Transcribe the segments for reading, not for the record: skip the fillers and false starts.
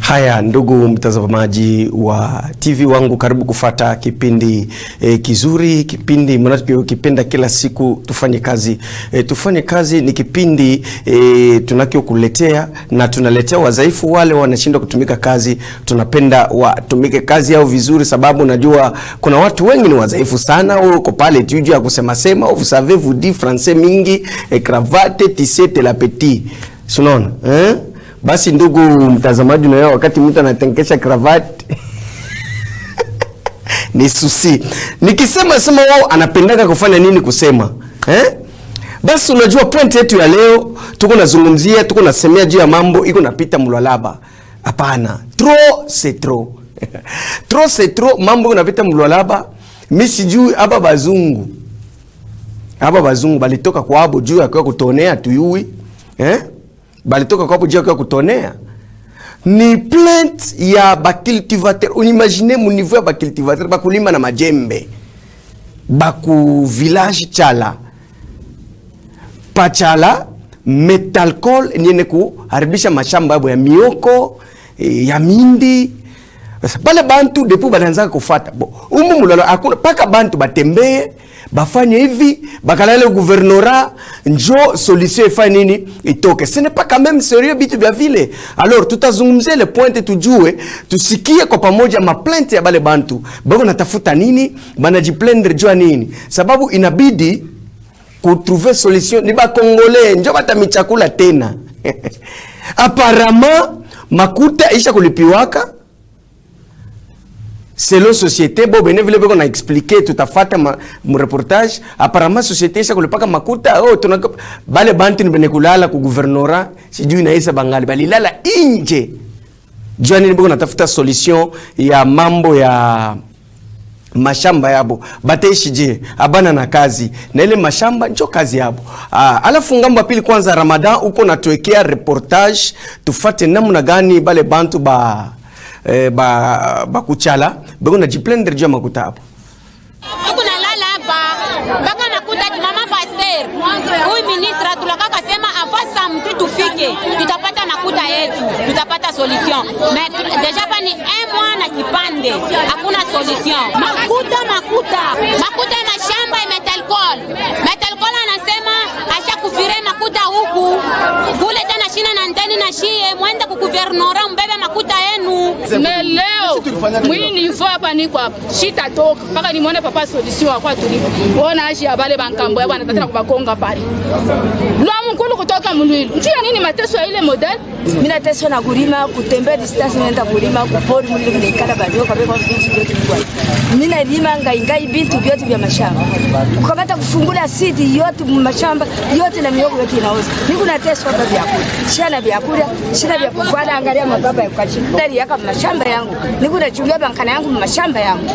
Haya ndugu mtazamaji wa TV wangu, karibu kufata kipindi kizuri, kipindi mnachokipenda kila siku tufanye kazi. Tufanye kazi ni kipindi tunachokuletea na tunaletea wazaifu wale wanashindwa kutumika kazi. Tunapenda watumike kazi yao vizuri, sababu najua kuna watu wengi ni wazaifu sana. Uko pale tuju ya kusema sema, vous savez vous dit français mingi, cravate tissette la petit. Unaona? Basi ndugu mtazamaji, na wakati mtu anatenkesha cravat ni susi. Nikisema sema wao anapendaka kufanya nini kusema? Basi unajua point yetu ya leo tuko nazungumzia, tuko nasemea juu ya mambo iko napita mlwalaba. Hapana, trop c'est trop. Trop c'est trop, mambo unapita mlwalaba. Mimi sijui hapa bazungu. Hapa bazungu balitoka kwa abo juu ya kwa kutonea tuyui. Balitoka kwa bujia kwa kutonea. Ni plainte ya bacultivateur. Unimagine mu niveau ya bacultivateur bakulima na majembe. Baku village Chala. Pachala metalcol niene kuharibisha mashamba yabo ya mioko, ya mindi. Pale bantu depu bananza kufata. Umu mulalo hakuna paka bantu batembee. Bafanye hivi, bakalale gouvernora, njo solution ifanye nini itoke. Ce n'est pas quand même sérieux bitu vya vile. Alors tutazungumzia le pointe tujue, tusikie kwa pamoja maplainte ya bale bantu. Bako natafuta nini, banajiplaindre jua nini. Sababu inabidi kutrouver solution, ni ba Congolais njo batamichakula tena. Apparemment makuta isha kulipiwaka. Selon société, bon benevile beko na expliquer tutafata mu reportage. Apparemment société isha kulipaka makuta. Tunaka bale bantu ni bene kulala ku gouvernora, sijui na isa bangali balilala inje. Jwani beko natafuta solution ya mambo ya mashamba yabo. Bataishi je abana na kazi na ile mashamba njo kazi yabo. Alafu ngambo pili kwanza Ramadan uko natuwekea reportage tufate namna gani bale bantu ba kuchala bego na jiplender jua makuta hapo. Tuko na lala hapa baka nakuta mama pasteur huyu ministra tulakaka sema afasa mtu tufike tutapata makuta yetu, tutapata solution. Mais deja pa ni 1 mois na kipande hakuna solution. Makuta ya mashamba ya metalcol anasema acha kufire makuta huku kule tena shina na ndani na shie mwenda ku gouvernora mbebe makuta yenu. Leo mwini ifo hapa niko hapa shita toka paka nimuone papa solution kwa tulipo ona ashi abale bankambo ya bana tatana kubakonga pale lwa mkulu kutoka mulwili njia nini mateso ya ile model. Mina teso na kulima kutembea distance nenda kulima kupori mulile kulikana badio kwa kwa vitu vyote kwa mina lima ngai vitu vyote vya mashamba ukamata kufungula sidi yote mashamba yote na mioko yote inaoza. Niko na teso hapa vya kula shana vya kula shina vya kufuata, angalia mababa ya kachi ndani yaka mashamba yangu, niko na chungia bankana yangu mashamba yangu.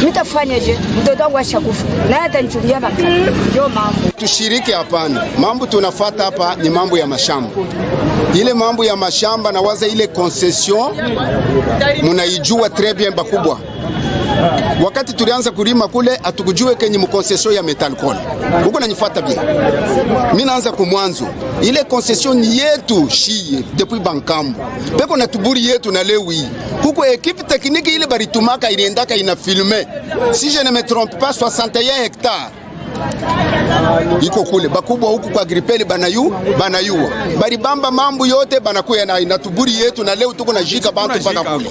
Nitafanyaje? Mtoto wangu ashakufa na hata nichungia bankana. Ndio mambo tushiriki hapana. Mambo tunafuata hapa ni mambo ya mashamba. Ile mambo ya mashamba na waza ile concession munaijua très bien bakubwa. Wakati tulianza kulima kule atukujue kenye mkoncession ya metalcol. Huko nanifuata bien. Mimi naanza kumwanzo. Ile concession yetu shie depuis bankambo. Peko na tuburi yetu na lewi. Huko equipe technique ile baritumaka iliendaka ina filmer. Si je ne me trompe pas 61 hectares. Iko kule bakubwa huku kwa gripeli banayua bari bamba mambo yote banakuya na inatuburi yetu na leo tuko na jika bantu paka kule.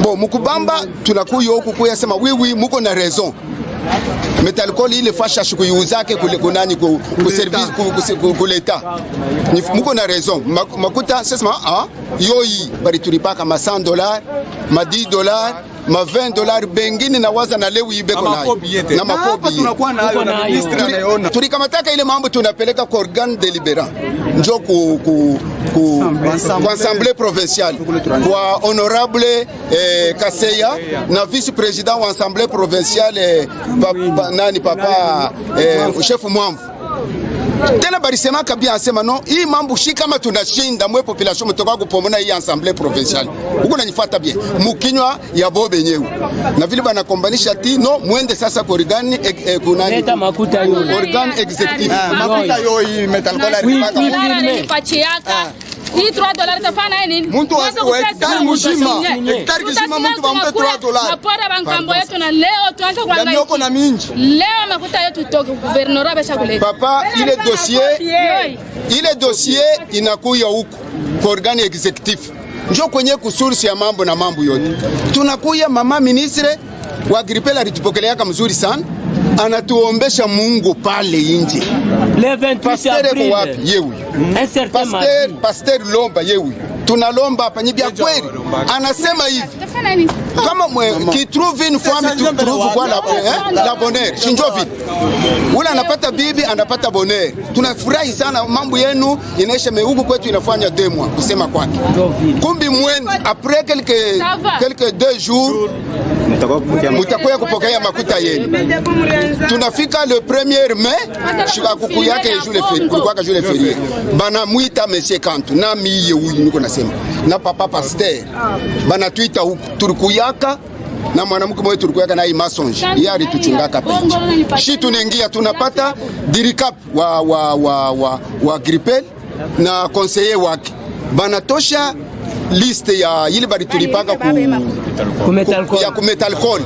Bon mukubamba tunakuyo huku kuya sema wiwi muko na raison. Metalcol ile fasha shukuyuzake kule kunani ku service ku leta. Muko na raison. Makuta sema yoi bari tulipaka ma $100, ma $10, ma $20 bengine na waza na leo ibeko nayo na makopi tunakuwa nayo na ministri anaona. Tulikamataka ile mambo tunapeleka kwa organe délibérant njo ku assemblée provinciale kwa honorable Kaseya na vice président wa assemblée provinciale papa chef Mwamvu. Tena barisema kabia asema no hii mambo shi kama tunashinda mwe population mtoka kupomona hii assemblée provinciale. Huko nanifuata bien. Mukinywa ya bobe yenyewe. Na vile bana kombanisha ti no muende sasa kwa organe kunani. Leta makuta yo. Organe executif. Makuta yo hii metalcola Pachiaka hii $3 tafanya nini? Mtu wa hektari mzima, hektari mzima mtu bampe $3. Napora bankambo yetu na leo tuanze kuangalia. Yako na minji. Leo makuta yetu toke gouverneur abesha kuleta. Papa, ile dossier inakuya huku kwa organe executive. Njoo kwenye kusursi ya mambo na mambo yote. Tunakuya mama ministre wa Agripel alitupokelea kama mzuri sana. Anatuombesha Mungu pale nje. Le 28 avril. Wapi yewe? Pasteur Lomba yewe. Tunalomba hapa ni bia kweli. Anasema hivi. Kama qui trouve une femme tu trouve quoi la bonheur. Shinjovi. Ule anapata bibi anapata bonheur. Tunafurahi sana mambo yenu inaisha huku kwetu inafanya 2 mois kusema kwake. Kumbi mwenu après quelques 2 jours mutakuya kupokea makuta yenu. Tunafika le 1er mai shikakuku yake kulikuwa jour férié. Bana muita monsieur Kantu na miye huyu niko nasema na papa pasteur bana tuita huku turikuyaka na mwanamke mmoja turikuyaka na Masonji yeye alituchungaka penji shi tunaingia tunapata dirikap wa Agripel na conseiller wake bana tosha liste ya ile bali tulipanga ku metalcol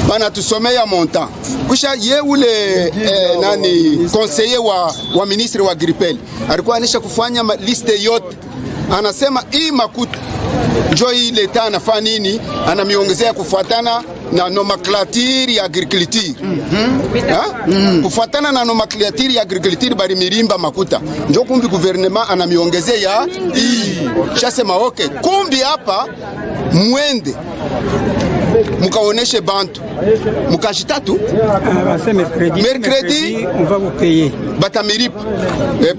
bana tusomea montant kisha ye ule nani conseiller wa ministre wa Agripel alikuwa anisha kufanya liste yote. Anasema hii makuta njoo ile leta anafanya nini, anamiongezea kufuatana na nomenclature ya agriculture. Kufuatana na nomenclature ya agriculture bali mirimba makuta. Njoo kumbi gouvernement anamiongezea hii. Shasema okay, kumbi hapa mwende mukaoneshe bantu mukashitatu mercredi on va vous payer batamiripa.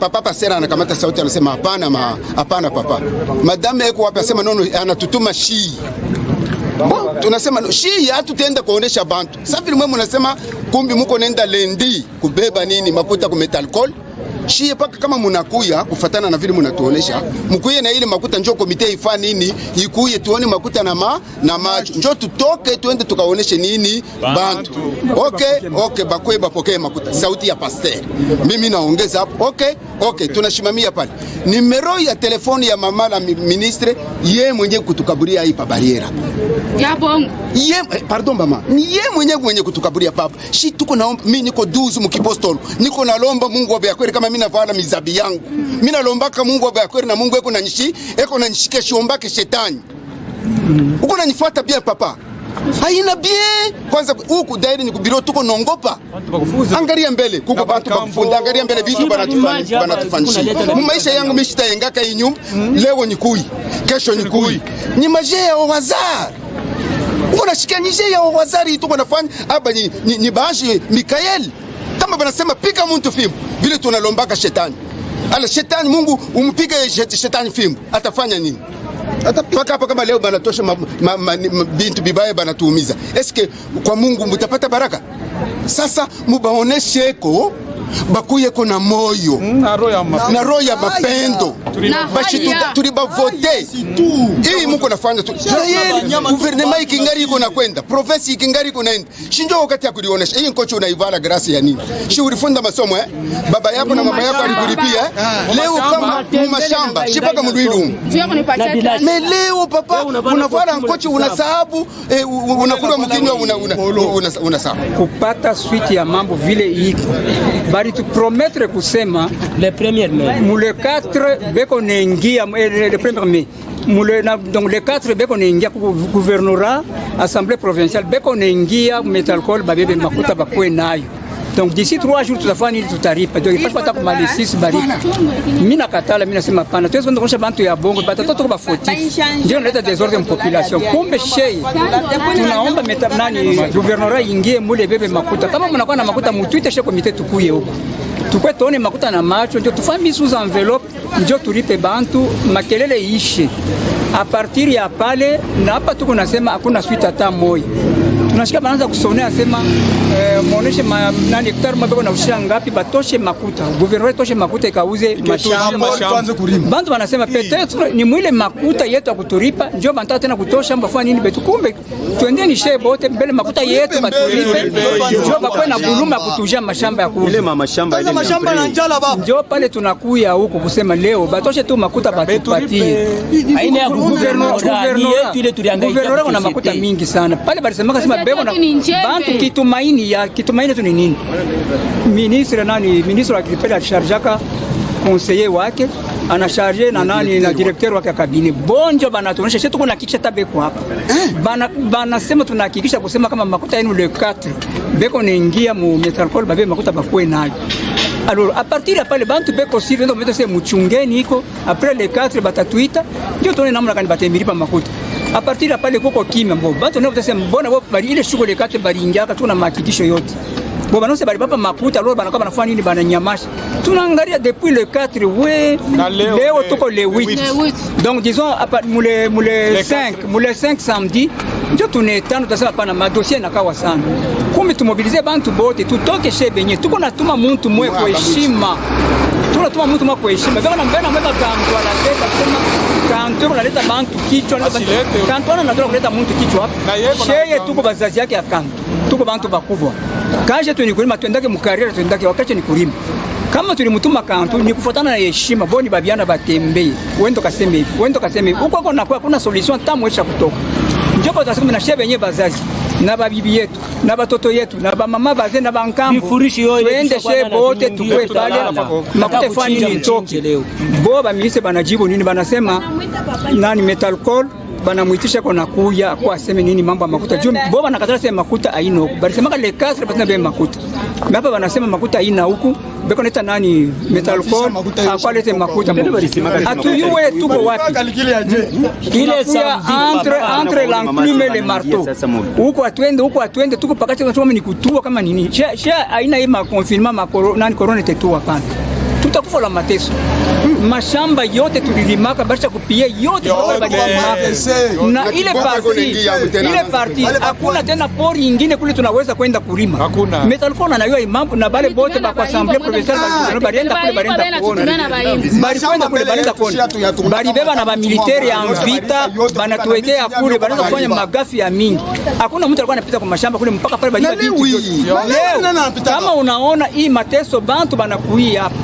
Papa pasera anakamata sauti anasema hapana papa, madame eko wapi? Asema nono, anatutuma shi. Tunasema shi hatutaenda kuonesha bantu. Sasa vile mwe mnasema kumbi muko nenda lendi kubeba nini makuta ku metalcol shie paka kama munakuya kufatana na vile munatuonesha mkuye na ile makuta njoo komite ifanye nini ikuye tuone makuta na macho njoo tutoke tuende tukaoneshe nini bantu. Okay bakwe bapokee makuta. Sauti ya pasteur mimi naongeza hapo. Okay tunashimamia pale nimero ya telefoni ya mama la ministre ye mwenye kutukaburia hii pa bariera ya bongo pardon mama ni ye mwenye kutukaburia papa shi tuko naomba mimi niko 12 mkipostolo niko nalomba Mungu wa kweli kama mimi navala mizabi yangu mimi nalombaka Mungu wa kweli na Mungu eko nanishike shiombake shetani uko nanifuata bien papa haina bien kwanza huku dairi ni kubiro tuko nongopa. Angalia mbele kuko bantu bakufunda, angalia mbele vitu banatufanishia maisha yangu mishitaengaka hii nyumba leo ni kui kesho ni kui ni maje ya wazar uko nashikia nije ya wazari tuko nafanya hapa ni bashi Mikaeli kama banasema pika mtu fimbo vile tunalombaka shetani. Ala shetani Mungu umpige shetani fimbo atafanya nini? Atapaka hapa kama leo banatosha bintu bibaya banatuumiza. Eske kwa Mungu mtapata baraka? Sasa mubaoneshe ko bakuye ko na moyo na roho ya mapendo bashi tulibavote hii muko nafanya tu gouvernement ikingari iko na kwenda province ikingari iko naenda shinjo wakati ya kulionesha hii nkocho unaivala grasi ya nini shi ulifunda masomo baba yako na mama yako alikulipia leo kama mashamba shipaka mdwilu leo papa unavala nkocho unasahabu unakula mkinywa unasahabu kupata suite ya mambo vile iko bari tu promettre kusema le premier mai mule 4 beko nengia le premier mai mule donc le 4 beko nengia gouvernorat assemblée provinciale beko nengia metalcol babebe makuta bakwe nayo. Donc d'ici 3 jours tutafanya ili tutaripa. Donc il faut pas kumali 6 barika. Mimi nakatala mimi nasema pana. Tuwezi kwenda kuonyesha bantu ya bongo bata toto ba fautif. Ndio naleta desordre population. Kumbe shei. Tunaomba nani gouvernorat ingie mule bebe makuta. Kama mnakuwa na makuta mtuite chez comité tukuye huko. Tukwe tuone makuta na macho ndio tufanye sous enveloppe ndio tulipe bantu makelele ishe. A partir ya pale na hapa tuko nasema hakuna suite hata moja. Tunashika banaanza kusonea sema muoneshe nani hektar mabeko na ushia ngapi batoshe makuta. Gouvernement toshe makuta ikauze mashamba. Bantu wanasema peut-être ni mwile makuta yetu akuturipa ndio bantata tena kutosha mbafua nini betu kumbe twendeni shehe bote mbele makuta yetu baturipe ndio bakwe na buluma kutujia mashamba ya kuuza. Ile mashamba ile mashamba na njala baba. Ndio pale tunakuya huko kusema leo batoshe tu makuta batupatie. Aina ya gouvernement yetu ile tuliangaika. Gouvernement kuna makuta mingi sana. Pale balisema kama beko na bantu kitumaini tu ni nini? Ministre wa Agripel alisharjaka conseiller wake anasharje na nani na directeur wake kabine bonjo banatuonyesha sisi tuko na hakikisha tabeko hapa banasema tunahakikisha kusema kama makuta yenu le 4 beko naingia mu Metalcol babe makuta bakwe nayo. Alors à partir de pale bantu beko siri ndio mtose mchungeni iko après le 4 batatuita ndio tuone namna gani batemilipa makuta. A partir de pale koko kimya mbo bantu ndio mtose mbona wao bali ile shughuli le 4 bali ingia tuna mahakikisho yote. Bo banose bali baba makuta leo banakuwa banafanya nini bananyamasha. Tunaangalia depuis le 4 we leo tuko le 8. Donc disons mule 5 samedi ndio tunetano tutasema pana madossier nakawa sana. Kumbe tumobilize bantu bote tutoke shebenye tuko natuma muntu mwe kwa heshima. Tunatuma muntu mwe kwa heshima. Bwana mbona mbona kanto analeta kusema kanto analeta bantu kichwa kanto anataka kuleta muntu kichwa hapa. Sheye tuko bazazi yake ya kanto. Tuko bantu bakubwa. Kaje tu ni kulima tuendake mkarira tuendake wakati ni kulima. Kama tulimutuma kantu ni kufuatana na heshima boni babiana batembee. Wendo kaseme hivi. Huko kuna solution tamwesha kutoka. Ndio kwa sababu na shebe yenyewe bazazi na babibi yetu na batoto yetu na bamama baze na bankambo twende shebe wote tukwe pale makuta fani ni ntoke leo. Boba ministre banajibu nini banasema nani Metalcol banamuitisha kwa kuya kwa aseme nini mambo ya makuta. Juu boba nakatala sema makuta aina bali sema le 4 basi na makuta. Hapa wanasema makuta aina huku beko neta nani Metalcol akwalete makuta. Atuyue tuko wapi? Ile entre l'enclume le marteau. Huko atwende tuko pakati tunasema ni kutua kama nini. Sha aina hii ma confinement ma corona tetua pana. Tutakufa la mateso. Mashamba yote tulilimaka basha kupia yote na ile parti hakuna tena pori nyingine kule tunaweza kwenda kulima. Metalcol na hiyo mambo na bale bote ba kwa assemblée provinciale balienda kuona. Bali kwenda kule balienda kuona. Bali beba na ba militaire ya vita banatuwekea kule banaanza kufanya magafi ya mingi. Hakuna mtu alikuwa anapita kwa mashamba kule mpaka pale balienda vitu. Kama unaona hii mateso bantu banakuia hapa.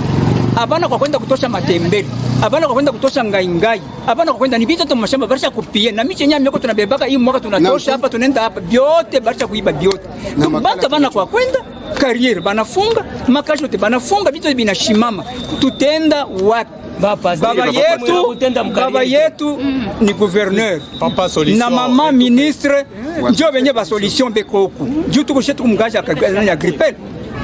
Abana kwa kwenda kutosha matembele, abana kwa kwenda kutosha ngaingai, abana kwa kwenda ni vitu tu mashamba barisha kupia na miche nyama yako tunabebaka hii mwaka tunatosha hapa tunaenda hapa biote barisha kuiba biote. Bata bana kwa kwenda career banafunga, makazi yote banafunga vitu binashimama. Tutenda wapi? Baba yetu ni gouverneur na mama ministre ndio benye ba solution beko huko. Juu tuko shetu kumgaja ya Agripel.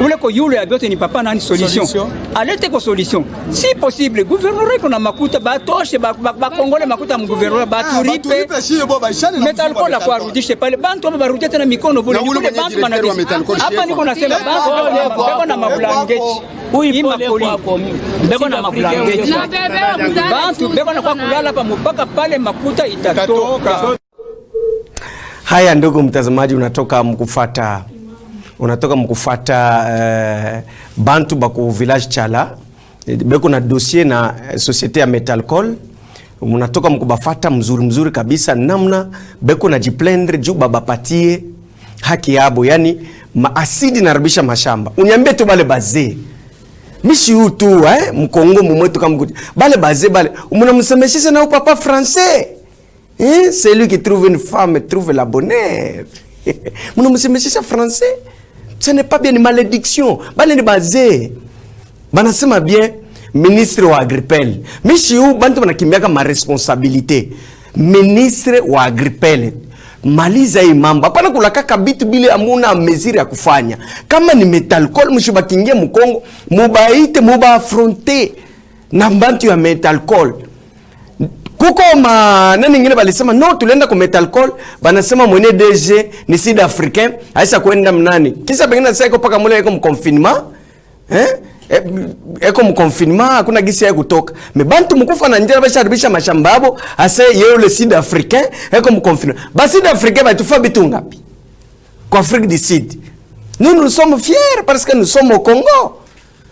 Ule ko yule ya biote ni papa nani solution. Alete ko solution. Si possible gouvernement iko na makuta batoshe ba kongole makuta mu gouvernement baturipe. Metalcol la kwa rudishe pale bantu hapa barudie tena mikono bole. Kule bantu banarudi. Hapa niko nasema bantu beko na mablangetti. Beko na mablangetti. Bantu beko na kwa kulala hapa mpaka pale makuta itatoka. Haya ndugu mtazamaji, unatoka mkufata bantu baku village Chala beko na dossier na societe ya Metalcol. Unatoka mkubafata mzuri kabisa namna beko na jiplendre juu babapatie haki yabo, yani asidi naribisha mashamba. Uniambie tu bale bazee mishi utu mkongo mumwetu kama bale bazee bale mnamsemeshisha na papa français. C'est lui qui trouve une femme trouve la bonheur. Mnamsemeshisha français. Ce n'est pas bien, une malédiction. Bale ni bazee. Banasema bien ministre wa Agripel. Mishi hu bantu banakimbiaka ma responsabilité. Ministre wa Agripel. Maliza hii mambo. Hapana kulakaka bitu bile amuna mesure ya kufanya. Kama ni Metalcol mshibakingia mkongo, mubaite muba affronter na bantu ya Metalcol. Kuko nani ngine balisema no tulienda kwa Metalcol banasema mwene DG ni Sud Africain aisha kwenda mnani kisa pengine sasa iko paka mule iko mconfinement eko mconfinement hakuna gisi ya kutoka. Me bantu mkufa na njera basharibisha mashamba yabo ase yeye le Sud Africain eko mconfinement. Ba Sud Africain batufa bitu ngapi? Kwa Afrique du Sud. Nous sommes fiers parce que nous sommes au Congo.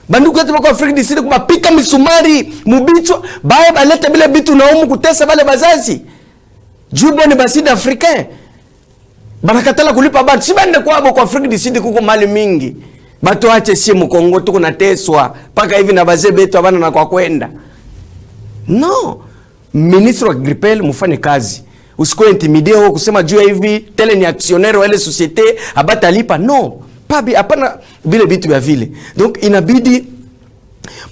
Banduku yetu kwa Afrique du Sud kubapika misumari mubicho bae baleta bile bitu na umu kutesa bale bazazi. Juba ni ba Sud Africain. Banakatala kulipa batu. Sibande kwa abo kwa Afrique du Sud kuko mali mingi. Batu ache si mu Kongo tuko nateswa paka hivi na bazee betu abana na kwa kwenda. No. Ministre wa Gripel mufanye kazi. Usikuwe intimidé ho kusema juu hivi tele ni actionnaire wale société abata lipa. No. Pabi hapana vile bitu ya vile. Donc inabidi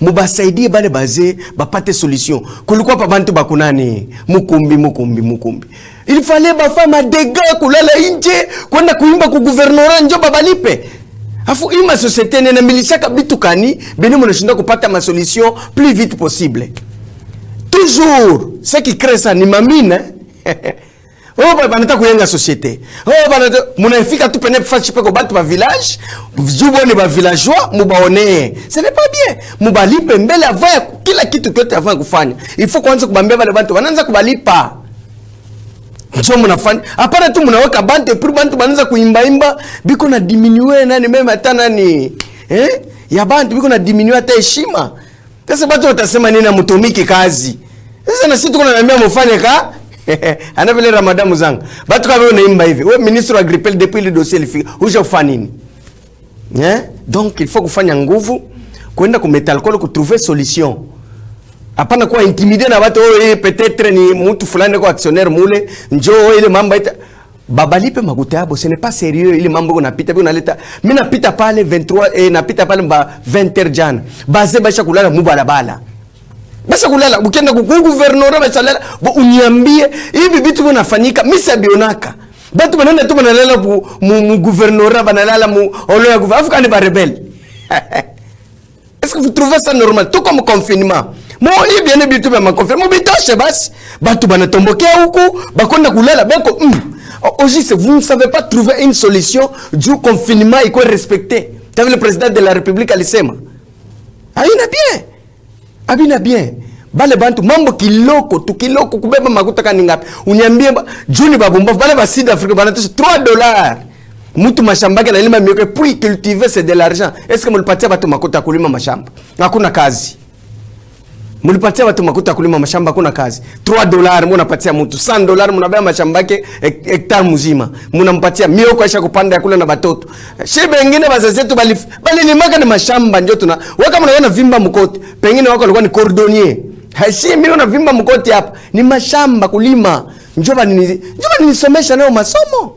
mubasaidie bale bazee bapate solution. Kulikuwa pa bantu bakunani mukumbi. Il fallait bafama dégâts kulala nje kwenda kuimba ku gouvernorat njo babalipe. Afu ima société nena milishaka bitu kani beni mnashinda kupata ma solution plus vite possible. Toujours ce qui crée ça ni mamine. Oh banata kuyenga société. Oh banata munafika tu pene fachi peko batu ba village, jubone ba villageois mubaone. Ce n'est pas bien. Mubalipe mbele avant kila kitu kyote avant kufanya. Il faut kwanza kubambia wale bantu wanaanza kubalipa. Ndio mnafanya. Hapana tu mnaweka bande pour bantu wanaanza kuimba biko na diminuer nani meme hata nani ya bantu biko na diminuer hata heshima. Sasa watu watasema nini mtumiki kazi. Sasa na sisi tuko naambia mfanye ka ana vile Ramadan zangu. Batu kama unaimba hivi. Wewe ministre wa Gripel depuis le dossier lifika. Uja ufanya nini? Donc il faut kufanya nguvu kwenda ku metalcol ku trouver solution. Hapana kuwa intimider na watu peut-être ni mtu fulani kwa actionnaire mule njoo ile mambo ita babalipe makuta yabo. Ce n'est pas sérieux ile mambo unapita bi unaleta. Mimi napita pale 23 napita pale mba 20h jana. Baze basha kulala mubalabala. Basa kulala ukienda ku gouvernorat bashalala uniambie hivi vitu vinafanyika mimi sabionaka. Batu banenda tu banalala mu gouvernorat banalala mu olo ya gouvernorat afukani ba rebelle. Est-ce que vous trouvez ça normal? Tout comme confinement. Moi, il bien bitu ba confinement bitoshe basi. Batu banatombokea huku bakonda kulala beko Aujourd'hui, vous ne savez pas trouver une solution du confinement et quoi respecter. Tu as vu le président de la République alisema. Abina bien. Bale bantu mambo kiloko tukiloko kubeba makuta kani ngapi. Uniambie juni babumba bale ba Sud Afrique banatosha $3. Mtu mashamba yake analima mioko puis cultiver c'est de l'argent. Est-ce que mlipatia watu makuta kulima mashamba? Hakuna kazi. Mlipatia watu makuta kulima mashamba hakuna kazi. $3 mnapatia mtu, $100 mnabeba mashamba yake hectare mzima. Mnampatia mioko aisha kupanda yakula na batoto. Shebe wengine bazazi wetu bali ni maka ni mashamba ndio tuna. Waka mnaona vimba mkoti. Pengine wako walikuwa ni cordonnier. Hashi mimi na vimba mkoti hapa. Ni mashamba kulima. Njoba nisomesha leo masomo.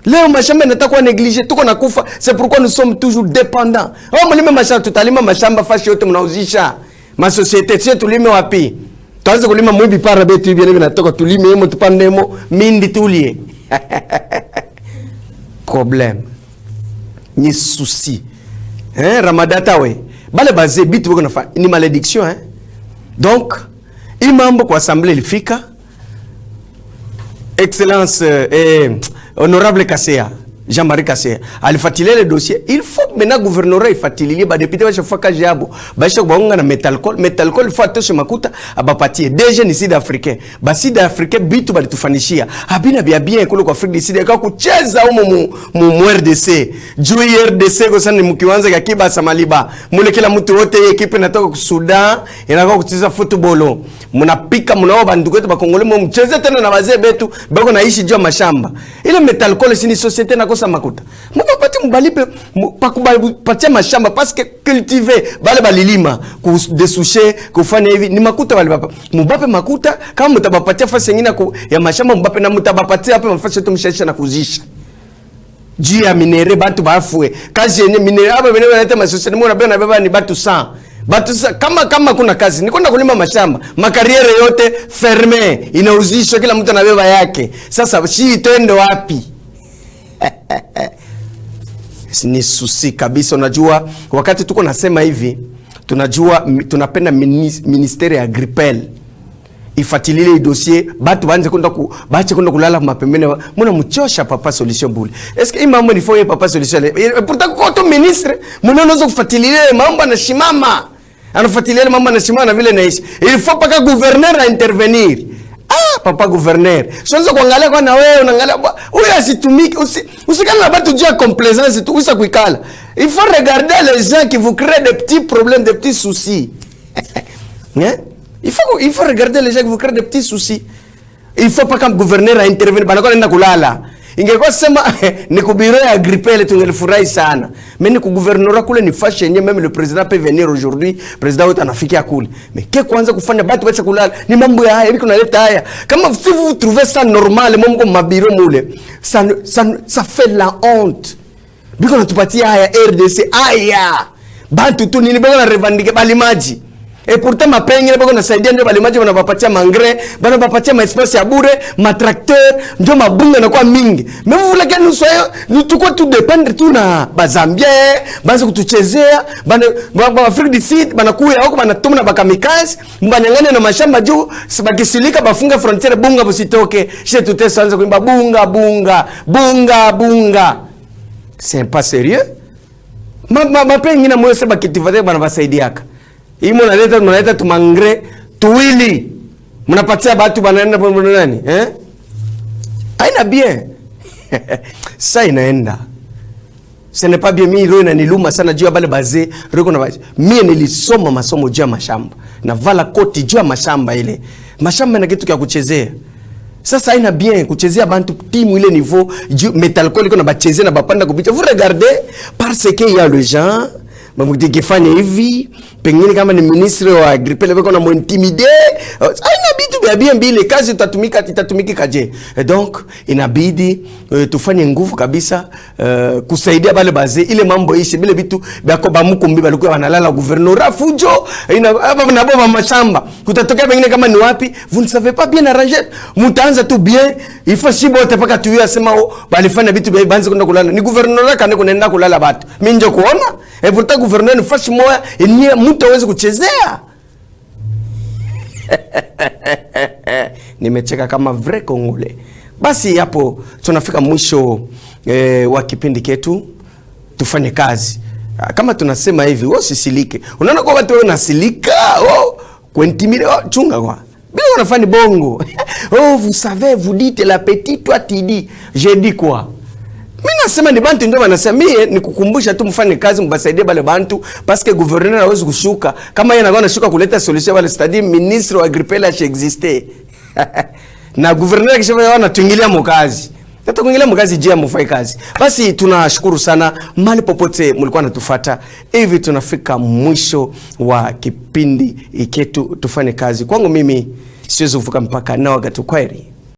Leo mashamba inatakuwa négligé, tuko na kufa. C'est pourquoi nous sommes toujours dépendants. Mlime mashamba tutalima mashamba fashi yote mnauzisha. Ma société sio tulime wapi? Tuanze kulima mwibi para betu hivi vinatoka tulime hemo tupandemo mindi tulie. Problème. Ni souci. Ramadata we. Bale baze bitu wako nafa ni malédiction Donc imambo kwa assemblée ilifika. Excellence honorable Kasea, Jean-Marie Kasea, alifuatilia le dossier. Il faut maintenant gouvernorat ifuatilie ba député ba chafaka jabo. Ba shaka baunga na metalcol il faut atoshe makuta abapatie. Déjà ni Sud Africain. Ba Sud Africain bitu bali tufanishia. Habina bien kule kwa Afrique du Sud ka kucheza humo mu RDC. Juu RDC kwa sana mkianza kakiba samaliba. Mule kila mtu wote equipe inatoka ku Sudan, inakuwa kucheza football. Mnapika mnao banduku wetu bakongole mcheze tena na wazee betu bako naishi juu mashamba. Ile metalcol si ni société na kosa makuta. Mupapati mbalipe pakupatia mashamba parce que cultiver bale balilima ku desoucher kufanya hivi ni makuta bale papa. Mubape makuta kama mtabapatia fasi nyingine ya mashamba mbape na mtabapatia hapa mafasi yetu mshaisha na kuzisha. Juu ya minere bantu bafue. Kazi yenye minere hapa wenyewe wanaleta masosiete mwana bena beba ni batu 100. Kama kuna kazi ni kwenda kulima mashamba, makariere yote ferme inauzishwa kila mtu anabeba yake. Sasa twende wapi? Ni susi kabisa. Unajua wakati tuko nasema hivi tunajua tunapenda ministeri ya Gripel ifuatilie dossier, batu banze kwenda kulala mapembeni. Muna mchosha Papa Solution Bule. Est-ce que hii mambo ni foye Papa Solution? Pourtant kwa to ministre, muna unaweza kufuatilia mambo na shimama. Anafuatilia mambo na shimama na vile naishi. Il faut paka gouverneur intervenir. Papa gouverneur. Siweza kuangalia kwa na wewe unaangalia huyu asitumiki, usikana na batu jua complaisance tu usa kuikala. Il faut regarder les gens qui vous créent des petits problèmes, des petits soucis. Hein? Il faut regarder les gens qui vous créent des petits soucis. Il faut pas comme gouverneur intervenir bana kwa nenda kulala. Ingekuwa sema ni kubiro ya gripele tungelifurahi sana. Mais ni ku gouverneur kule ni fashe yenyewe, même le président peut venir aujourd'hui, président wetu anafikia kule. Mais ke kwanza kufanya batu bacha kulala ni mambo ya haya, kuna leta haya. Kama si vous trouvez ça normal mambo kwa mabiro mule, ça fait la honte. Biko natupatia haya RDC haya. Bantu tu nini bako na revendique bali maji. Et pourtant mapengine bako nasaidia ndio bali maji wanapapatia mangre, bana bapatia ma espace ya bure, ma tracteur, ndio mabunga na kwa mingi. Mais vous voulez que nous soyons nous tout quoi tout dépendre tout na bazambia, banza kutuchezea, bana Afrique du Sud bana kuya huko bana tuma na bakamikazi, mbanyangane na mashamba juu, sibakisilika bafunga frontiere bunga busitoke. Chez tout ça anza kuimba bunga bunga, bunga bunga. C'est pas sérieux? Mapengine moyo sema kitivate bana basaidiaka. Hii mnaleta tumangre tuwili. Mnapatia batu banaenda kwa nani? Haina bien. Sasa inaenda. Ce n'est pas bien, mimi roho inaniluma sana juu ya bale bazee, roko na bazee. Mimi nilisoma masomo juu ya mashamba. Na vala koti juu ya mashamba ile. Mashamba na kitu kia kuchezea. Sasa haina bien kuchezea bantu timu ile niveau metalcol iko na bachezea na bapanda kupicha. Vous regardez parce que il y a les gens mamukifanya hivi, pengine kama ni ministre wa Agripele beko na muintimide. Haina bitu bia bien bile kazi itatumika je. Donc inabidi tufanye nguvu kabisa kusaidia bale baze ile mambo ishi bile bitu bako bamukumbi balikuwa wanalala gouverneur fujo hapa na baba mashamba kutatokea pengine kama ni wapi vous ne savez pas bien arranger, mutaanza tu bien il faut si bote paka tuya sema balifanya bitu bia banze kwenda kulala ni gouverneur kana kunaenda kulala batu mimi nje kuona et pourtant gouverneur ni fashi moya ni mtu hawezi kuchezea. Nimecheka kama vrai Congolais. Basi hapo tunafika mwisho wa kipindi ketu. Tufanye kazi. Kama tunasema hivi, usisilike. Unaona kwa watu wanasilika, kuintimide, chunga kwa. Bila unafanya bongo. Vous savez, vous dites la petite, toi tu dis. Je dis quoi? Mimi nasema ni bantu ndio wanasema, mimi ni kukumbusha tu mfanye kazi mbasaidie bale bantu parce que gouverneur hawezi kushuka kama yeye anakuwa anashuka kuleta solution wale c'est-à-dire ministre wa Agripele existait. Na gouverneur kisha anatuingilia mkazi. Hata kuingilia mkazi je amfanye kazi. Basi tunashukuru sana mali popote mlikuwa natufuata. Hivi tunafika mwisho wa kipindi iketu tufanye kazi. Kwangu mimi siwezi kuvuka mpaka na wakati kweli.